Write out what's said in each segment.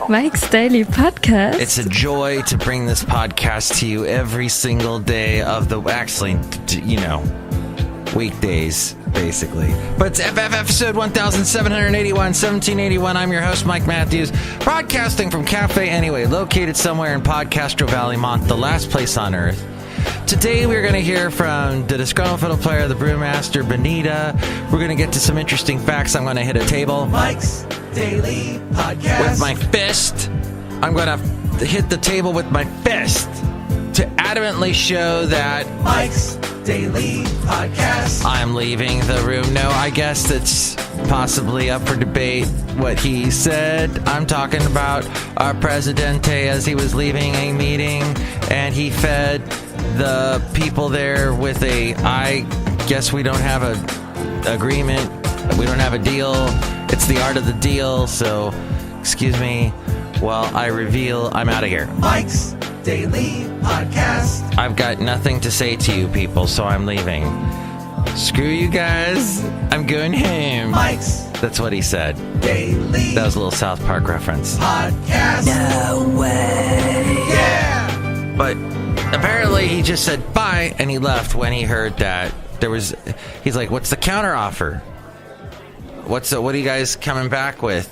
Mike's Daily Podcast. It's a joy to bring this podcast to you every single day of the, actually, weekdays, basically. But it's FF episode 1781. I'm your host, Mike Matthews, broadcasting from Cafe Anyway, located somewhere in Podcastro Valley, Mont, the last place on earth. Today we're going to hear from the Disgruntled Fiddle Player, the Brewmaster, Benita. We're going to get to some interesting facts. I'm going to hit a table. Mike's Daily Podcast. With my fist. I'm going to hit the table with my fist to adamantly show that Mike's Daily Podcast. I'm leaving the room. No, I guess it's possibly up for debate what he said. I'm talking about our Presidente as he was leaving a meeting and he fed the people there with I guess we don't have a agreement. We don't have a deal. It's the art of the deal. So, excuse me while I reveal I'm out of here. Mike's Daily Podcast. I've got nothing to say to you people, so I'm leaving. Screw you guys. I'm going home. Mike's That's what he said. Daily That was a little South Park reference. Podcast. No way. Yeah. But apparently he just said bye and he left when he heard that he's like, what's the counter offer? What are you guys coming back with?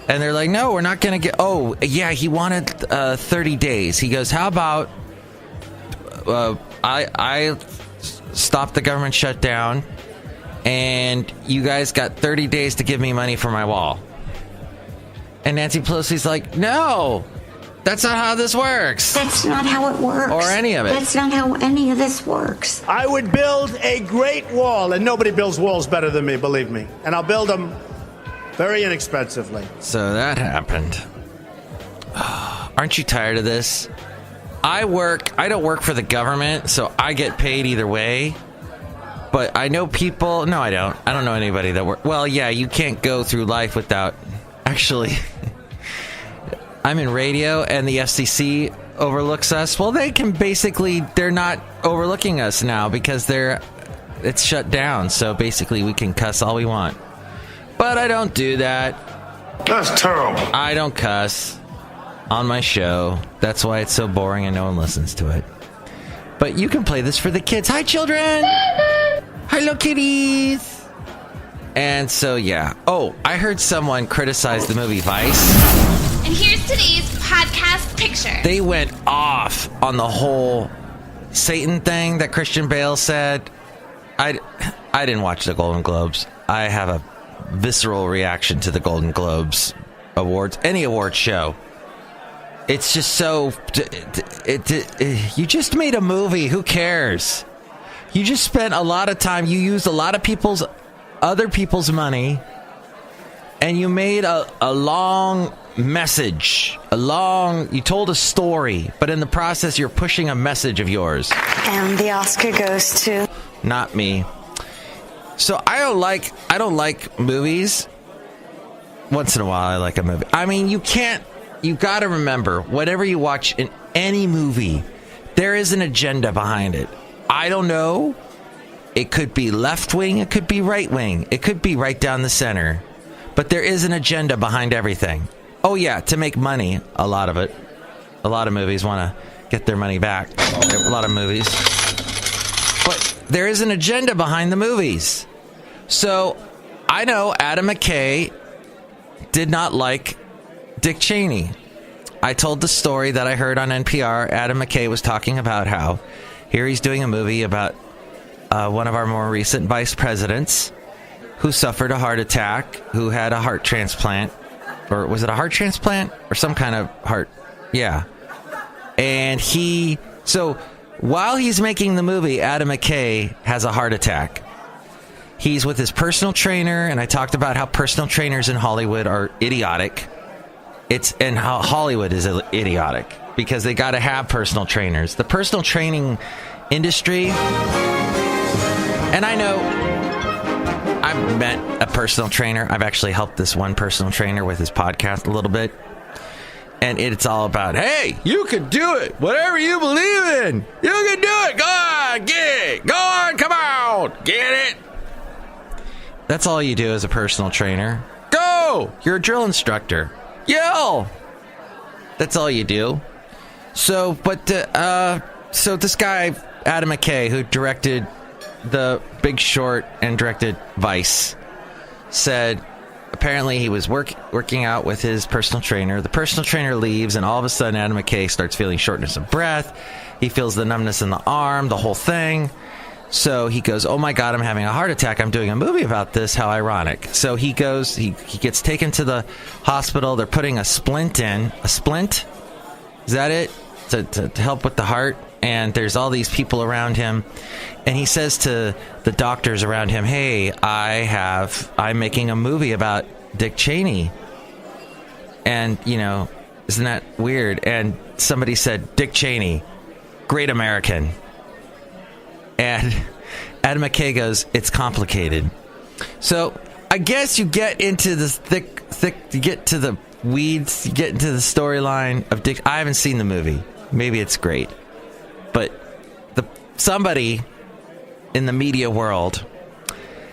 And they're like, no, we're not going to get... Oh, yeah, he wanted 30 days. He goes, how about I stop the government shutdown and you guys got 30 days to give me money for my wall. And Nancy Pelosi's like, no, that's not how this works. That's not how it works. Or any of it. That's not how any of this works. I would build a great wall, and nobody builds walls better than me, believe me. And I'll build them very inexpensively. So that happened. Aren't you tired of this? I don't work for the government, so I get paid either way. But I know people... No, I don't. I don't know anybody that works... Well, yeah, you can't go through life without... Actually... I'm in radio and the FCC overlooks us. Well, they're not overlooking us now because it's shut down. So basically we can cuss all we want. But I don't do that. That's terrible. I don't cuss on my show. That's why it's so boring and no one listens to it. But you can play this for the kids. Hi, children. Hello, kitties. And so, yeah. Oh, I heard someone criticize the movie Vice. And here's today's podcast picture. They went off on the whole Satan thing that Christian Bale said. I didn't watch the Golden Globes. I have a visceral reaction to the Golden Globes awards, any award show. It's just so... you just made a movie. Who cares? You just spent a lot of time. You used a lot of other people's money, and you made a long... message. You told a story, but in the process you're pushing a message of yours. And the Oscar goes to... Not me. So I don't like movies. Once in a while I like a movie. I mean, you gotta remember, whatever you watch in any movie, there is an agenda behind it. I don't know. It could be left wing, it could be right wing, it could be right down the center. But there is an agenda behind everything. Oh, yeah, to make money, a lot of it. A lot of movies want to get their money back. A lot of movies. But there is an agenda behind the movies. So, I know Adam McKay did not like Dick Cheney. I told the story that I heard on NPR. Adam McKay was talking about how here he's doing a movie about one of our more recent vice presidents who suffered a heart attack, who had a heart transplant. Or was it a heart transplant? Or some kind of heart? Yeah. And so while he's making the movie, Adam McKay has a heart attack. He's with his personal trainer, and I talked about how personal trainers in Hollywood are idiotic. And how Hollywood is idiotic because they got to have personal trainers. The personal training industry, and I know I've met a personal trainer. I've actually helped this one personal trainer with his podcast a little bit. And it's all about, hey, you can do it. Whatever you believe in, you can do it. Go on, get it. Go on, come on. out. Get it? That's all you do as a personal trainer. Go! You're a drill instructor. Yell! That's all you do. So this guy, Adam McKay, who directed The Big Short and directed Vice, said apparently he was working out with his personal trainer. The personal trainer leaves, and all of a sudden Adam McKay starts feeling shortness of breath. He feels the numbness in the arm, the whole thing. So he goes, oh my God, I'm having a heart attack. I'm doing a movie about this. How ironic. So he goes, he gets taken to the hospital. They're putting a splint in. A splint? Is that it? To help with the heart. And there's all these people around him. And he says to the doctors around him, hey, I'm making a movie about Dick Cheney. And, you know, isn't that weird? And somebody said, Dick Cheney, great American. And Adam McKay goes, it's complicated. So I guess you get into this thick, you get to the weeds, you get into the storyline of Dick. I haven't seen the movie. Maybe it's great. But somebody in the media world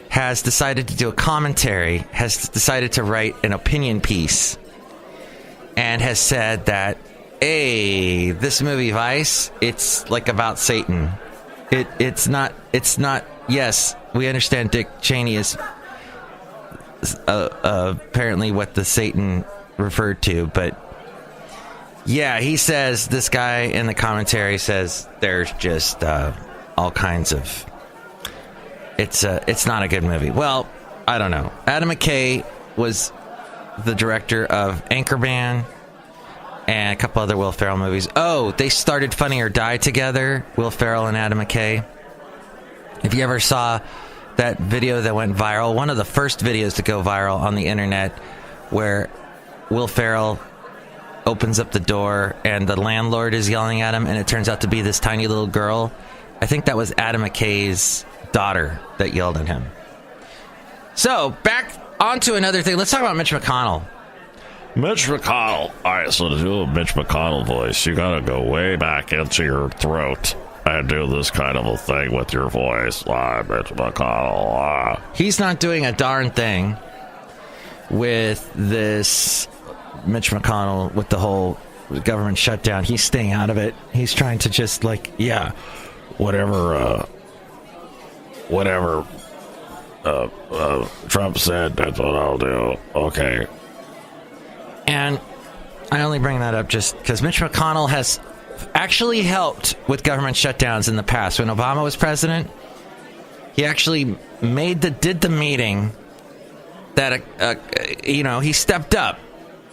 has decided to do a commentary, has decided to write an opinion piece, and has said that, hey, this movie Vice, it's like about Satan. It's not, yes, we understand Dick Cheney is apparently what the Satan referred to, but yeah, he says, this guy in the commentary says there's just all kinds of, it's not a good movie. Well, I don't know. Adam McKay was the director of Anchorman and a couple other Will Ferrell movies. Oh, they started Funny or Die together, Will Ferrell and Adam McKay. If you ever saw that video that went viral, one of the first videos to go viral on the internet, where Will Ferrell opens up the door and the landlord is yelling at him, and it turns out to be this tiny little girl. I think that was Adam McKay's daughter that yelled at him. So, back onto another thing. Let's talk about Mitch McConnell. Mitch McConnell. All right, so to do a Mitch McConnell voice, you gotta go way back into your throat and do this kind of a thing with your voice. Mitch McConnell. He's not doing a darn thing with this Mitch McConnell, with the whole government shutdown. He's staying out of it. He's trying to just whatever Trump said, that's what I'll do. Okay. And I only bring that up just because Mitch McConnell has actually helped with government shutdowns in the past. When Obama was president, he actually did the meeting that, he stepped up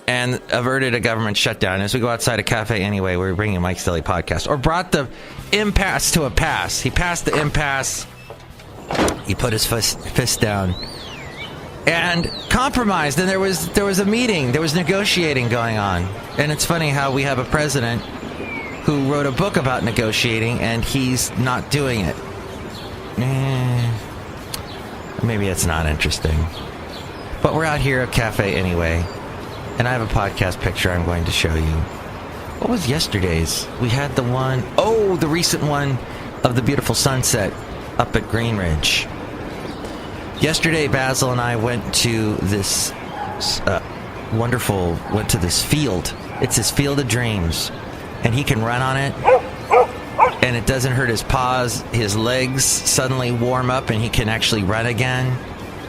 and averted a government shutdown. As we go outside a cafe anyway, we're bringing Mike's Daily Podcast, or brought the impasse to a pass. He passed the impasse. He put his fist down and compromised. And there was a meeting. There was negotiating going on. And it's funny how we have a president who wrote a book about negotiating, and he's not doing it. Maybe it's not interesting. But we're out here at a cafe anyway. And I have a podcast picture I'm going to show you. What was yesterday's? We had the recent one of the beautiful sunset up at Green Ridge. Yesterday, Basil and I went to this this field. It's his field of dreams. And he can run on it. And it doesn't hurt his paws. His legs suddenly warm up and he can actually run again.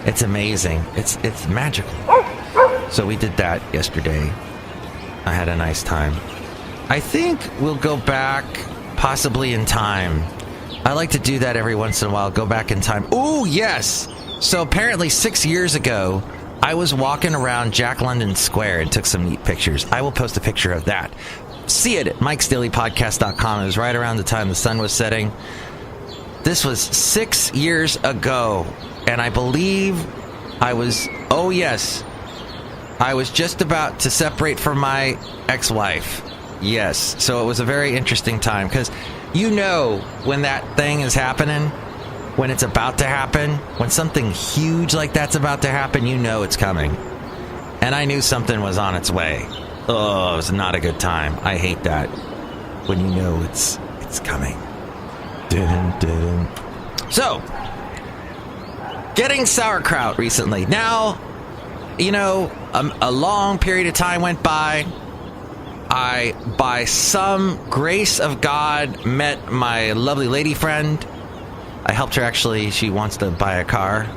It's amazing. It's magical. So we did that yesterday. I had a nice time. I think we'll go back possibly in time. I like to do that every once in a while, go back in time. Ooh, yes! So apparently 6 years ago, I was walking around Jack London Square and took some neat pictures. I will post a picture of that. See it at MIKEs-DAILY-PODCAST.com. It was right around the time the sun was setting. This was 6 years ago, and I believe I was just about to separate from my ex-wife. Yes, so it was a very interesting time, because when that thing is happening, when it's about to happen, when something huge like that's about to happen, it's coming. And I knew something was on its way. Oh, it was not a good time. I hate that. When it's coming. Dun, dun. So, getting sauerkraut recently. Now, you know, a long period of time went by. I, by some grace of God, met my lovely lady friend. I helped her, actually. She wants to buy a car.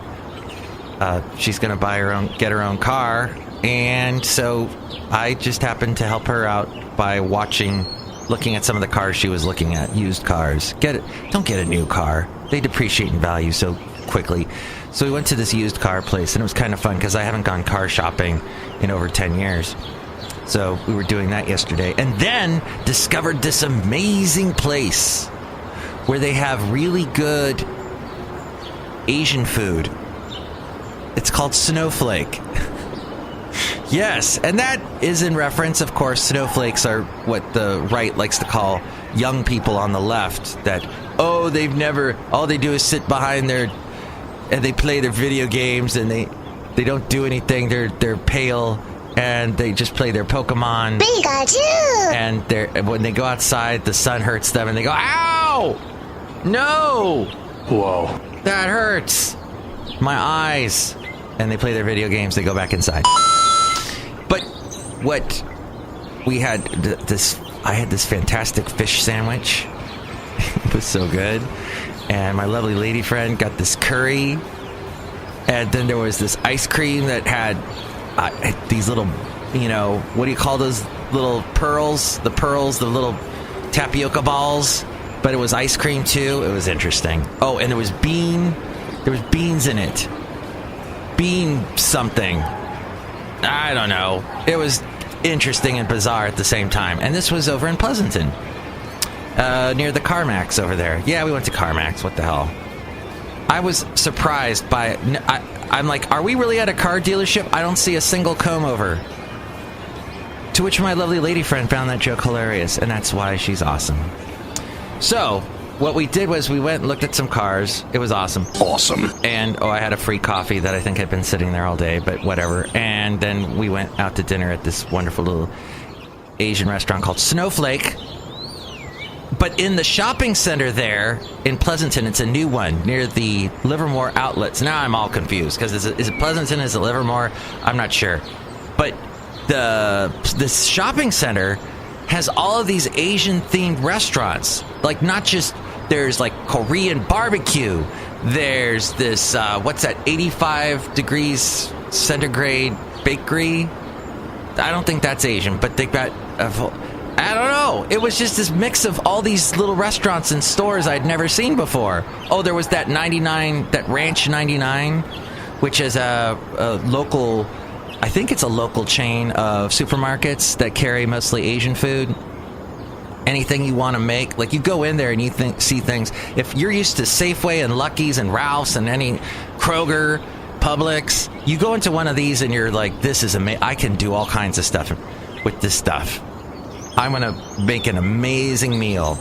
She's going to get her own car. And so I just happened to help her out by looking at some of the cars she was looking at, used cars. Don't get a new car. They depreciate in value so quickly. So we went to this used car place, and it was kind of fun because I haven't gone car shopping in over 10 years. So we were doing that yesterday, and then discovered this amazing place where they have really good Asian food. It's called Snowflake. Yes, and that is in reference, of course, snowflakes are what the right likes to call young people on the left. That, all they do is sit behind and they play their video games, and they don't do anything. They're pale, and they just play their Pokemon. Pikachu! And when they go outside, the sun hurts them, and they go, ow! No! Whoa. That hurts. My eyes. And they play their video games, they go back inside. But what we had, I had this fantastic fish sandwich. It was so good. And my lovely lady friend got this curry. And then there was this ice cream that had these little, what do you call those little pearls? The little tapioca balls. But it was ice cream too. It was interesting. Oh, and there was beans in it. Bean something. I don't know. It was interesting and bizarre at the same time. And this was over in Pleasanton. Near the CarMax over there. Yeah, we went to CarMax. What the hell? I was surprised by... I'm like, are we really at a car dealership? I don't see a single comb over. To which my lovely lady friend found that joke hilarious. And that's why she's awesome. So, what we did was we went and looked at some cars. It was awesome. Awesome. And, I had a free coffee that I think had been sitting there all day, but whatever. And then we went out to dinner at this wonderful little Asian restaurant called Snowflake. But in the shopping center there in Pleasanton, it's a new one near the Livermore outlets. Now I'm all confused because is it Pleasanton? Is it Livermore? I'm not sure. But this shopping center has all of these Asian-themed restaurants. Like, not just... There's, like, Korean barbecue. There's this, 85 degrees centigrade bakery? I don't think that's Asian, but they've got... I don't know. It was just this mix of all these little restaurants and stores I'd never seen before. Oh, there was that Ranch 99, which is a local... I think it's a local chain of supermarkets that carry mostly Asian food. Anything you want to make, like you go in there and you see things. If you're used to Safeway and Lucky's and Ralph's and any Kroger, Publix, you go into one of these and you're like, this is amazing. I can do all kinds of stuff with this stuff. I'm going to make an amazing meal.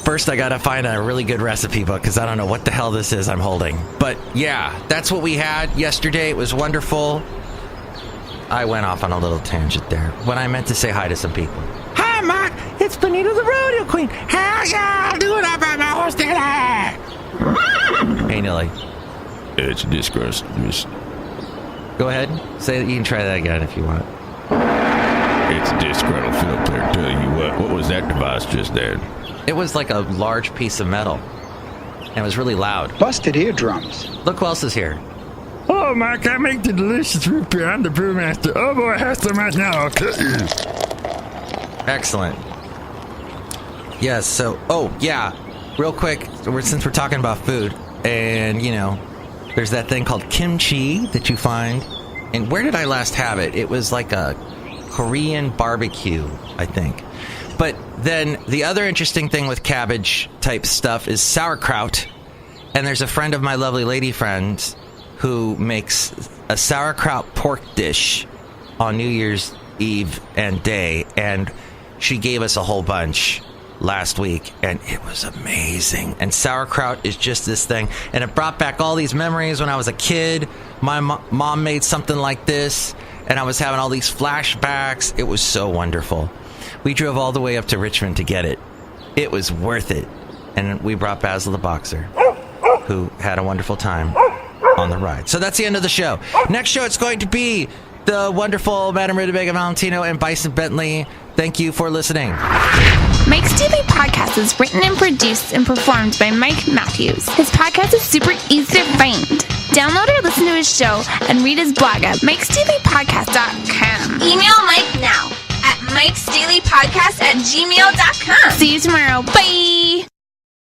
First, I got to find a really good recipe book because I don't know what the hell this is I'm holding. But yeah, that's what we had yesterday. It was wonderful. I went off on a little tangent there when I meant to say hi to some people. Hi, Mark. It's Benita the Rodeo Queen. How y'all doing up at my horse today? Hey, Nilly. It's disgruntled. Go ahead. Say that. You can try that again if you want. It's Disgruntled Fiddle Player. Tell you what was that device just there? It was like a large piece of metal. And it was really loud. Busted eardrums. Look who else is here. Oh, Mark, I make the delicious root beer. I'm the brewmaster. Oh, boy, I have some right now. Okay. Excellent. Yes, so... Oh, yeah. Real quick, since we're talking about food, and, there's that thing called kimchi that you find. And where did I last have it? It was like a Korean barbecue, I think. But then the other interesting thing with cabbage type stuff is sauerkraut. And there's a friend of my lovely lady friend who makes a sauerkraut pork dish on New Year's Eve and day. And she gave us a whole bunch last week. And it was amazing. And sauerkraut is just this thing. And it brought back all these memories when I was a kid. My mom made something like this. And I was having all these flashbacks. It was so wonderful. We drove all the way up to Richmond to get it. It was worth it. And we brought Basil the Boxer. who had a wonderful time on the ride. So that's the end of the show. Next show, it's going to be the wonderful Madame Rootabega, Valentino, and Bison Bentley. Thank you for listening. Mike's Daily Podcast is written and produced and performed by Mike Matthews. His podcast is super easy to find. Download or listen to his show and read his blog at MIKEs-DAILY-PODCAST.com. Email Mike now at MIKEs-DAILY-PODCAST@gmail.com. See you tomorrow. Bye!